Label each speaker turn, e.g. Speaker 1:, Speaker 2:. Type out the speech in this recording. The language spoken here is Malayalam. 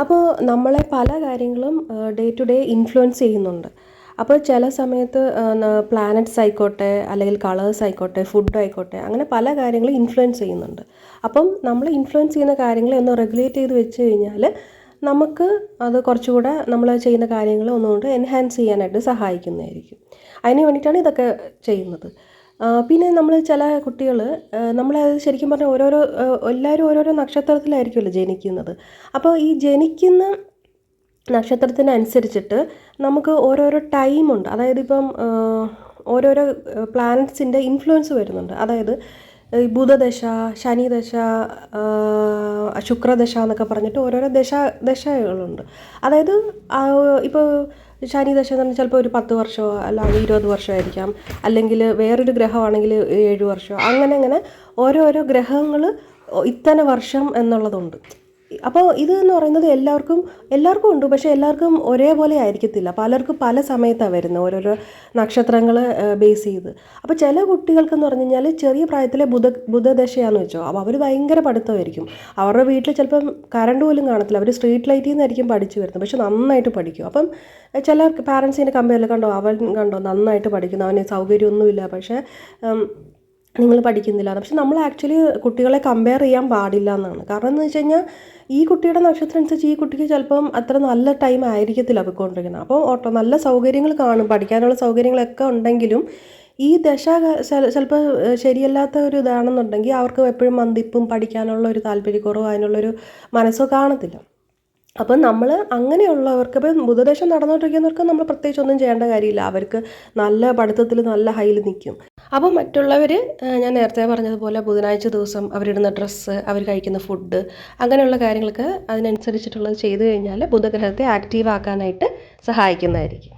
Speaker 1: അപ്പോൾ നമ്മളെ പല കാര്യങ്ങളും ഡേ ടു ഡേ ഇൻഫ്ലുവൻസ് ചെയ്യുന്നുണ്ട്. അപ്പോൾ ചില സമയത്ത് പ്ലാനറ്റ്സ് ആയിക്കോട്ടെ, അല്ലെങ്കിൽ കളേഴ്സ് ആയിക്കോട്ടെ, ഫുഡ് ആയിക്കോട്ടെ, അങ്ങനെ പല കാര്യങ്ങളും ഇൻഫ്ലുവൻസ് ചെയ്യുന്നുണ്ട്. അപ്പം നമ്മൾ ഇൻഫ്ലുവൻസ് ചെയ്യുന്ന കാര്യങ്ങളെ ഒന്ന് റെഗുലേറ്റ് ചെയ്ത് വെച്ച് കഴിഞ്ഞാൽ നമുക്ക് അത് കുറച്ചുകൂടെ നമ്മൾ ചെയ്യുന്ന കാര്യങ്ങൾ ഒന്നുകൊണ്ട് എൻഹാൻസ് ചെയ്യാനായിട്ട് സഹായിക്കുന്നതായിരിക്കും. അതിന് വേണ്ടിയിട്ടാണ് ഇതൊക്കെ ചെയ്യുന്നത്. പിന്നെ നമ്മൾ ചില കുട്ടികൾ നമ്മളത് ശരിക്കും പറഞ്ഞാൽ ഓരോരോ എല്ലാവരും ഓരോരോ നക്ഷത്രത്തിലായിരിക്കുമല്ലോ ജനിക്കുന്നത്. അപ്പോൾ ഈ ജനിക്കുന്ന നക്ഷത്രത്തിനനുസരിച്ചിട്ട് നമുക്ക് ഓരോരോ ടൈമുണ്ട്. അതായത് ഇപ്പം ഓരോരോ പ്ലാനറ്റ്സിൻ്റെ ഇൻഫ്ലുവൻസ് വരുന്നുണ്ട്. അതായത് ഈ ബുധദശ, ശനിദശ, ശുക്രദശ എന്നൊക്കെ പറഞ്ഞിട്ട് ഓരോരോ ദശകളുണ്ട്. അതായത് ഇപ്പോൾ ശനിദശ എന്ന് പറഞ്ഞാൽ ചിലപ്പോൾ ഒരു 10 വർഷമോ അല്ലെങ്കിൽ 20 വർഷമായിരിക്കാം, അല്ലെങ്കിൽ വേറൊരു ഗ്രഹമാണെങ്കിൽ 7 വർഷമോ, അങ്ങനെ ഓരോരോ ഗ്രഹങ്ങൾ ഇത്തന വർഷം എന്നുള്ളതുണ്ട്. അപ്പോൾ ഇത് എന്ന് പറയുന്നത് എല്ലാവർക്കും ഉണ്ട്. പക്ഷേ എല്ലാവർക്കും ഒരേപോലെ ആയിരിക്കത്തില്ല. പലർക്കും പല സമയത്താണ് വരുന്നത്, ഓരോരോ നക്ഷത്രങ്ങൾ ബേസ് ചെയ്ത്. അപ്പോൾ ചില കുട്ടികൾക്കെന്ന് പറഞ്ഞു കഴിഞ്ഞാൽ ചെറിയ പ്രായത്തിലെ ബുധദശയാണെന്ന് വെച്ചോ, അപ്പോൾ അവർ ഭയങ്കര പഠിത്തമായിരിക്കും. അവരുടെ വീട്ടിൽ ചിലപ്പം കറണ്ട് പോലും കാണത്തില്ല, അവർ സ്ട്രീറ്റ് ലൈറ്റിൽ നിന്നായിരിക്കും പഠിച്ചു വരുന്നത്, പക്ഷെ നന്നായിട്ട് പഠിക്കും. അപ്പം ചില പാരൻസിനെ കമ്പയറിൽ അവൻ നന്നായിട്ട് പഠിക്കുന്നു, അവന് സൗകര്യമൊന്നുമില്ല, പക്ഷേ നിങ്ങൾ പഠിക്കുന്നില്ല. പക്ഷെ നമ്മൾ ആക്ച്വലി കുട്ടികളെ കമ്പയർ ചെയ്യാൻ പാടില്ല എന്നാണ്. കാരണം എന്ന് വെച്ച് കഴിഞ്ഞാൽ ഈ കുട്ടിയുടെ നക്ഷത്രം അനുസരിച്ച് ഈ കുട്ടിക്ക് ചിലപ്പം അത്ര നല്ല ടൈം ആയിരിക്കത്തില്ല പോയിക്കൊണ്ടിരിക്കുന്നത്. അപ്പോൾ നല്ല സൗകര്യങ്ങൾ കാണും, പഠിക്കാനുള്ള സൗകര്യങ്ങളൊക്കെ ഉണ്ടെങ്കിലും ഈ ദശ ചിലപ്പോൾ ശരിയല്ലാത്ത ഒരു ഇതാണെന്നുണ്ടെങ്കിൽ അവർക്ക് എപ്പോഴും മന്ദിപ്പും പഠിക്കാനുള്ള ഒരു താല്പര്യക്കുറവും അതിനുള്ളൊരു മനസ്സോ കാണത്തില്ല. അപ്പം നമ്മൾ അങ്ങനെയുള്ളവർക്ക്, ഇപ്പം ബുധദശ നടന്നുകൊണ്ടിരിക്കുന്നവർക്ക് നമ്മൾ പ്രത്യേകിച്ച് ഒന്നും ചെയ്യേണ്ട കാര്യമില്ല. അവർക്ക് നല്ല പഠിത്തത്തിൽ നല്ല ഹൈയിൽ നിൽക്കും. അപ്പോൾ മറ്റുള്ളവർ ഞാൻ നേരത്തെ പറഞ്ഞതുപോലെ ബുധനാഴ്ച ദിവസം അവരിടുന്ന ഡ്രസ്സ്, അവർ കഴിക്കുന്ന ഫുഡ്, അങ്ങനെയുള്ള കാര്യങ്ങളൊക്കെ അതിനനുസരിച്ചിട്ടുള്ളത് ചെയ്തു കഴിഞ്ഞാൽ ബുധഗ്രഹത്തെ ആക്റ്റീവ് ആക്കാനായിട്ട് സഹായിക്കുന്നതായിരിക്കും.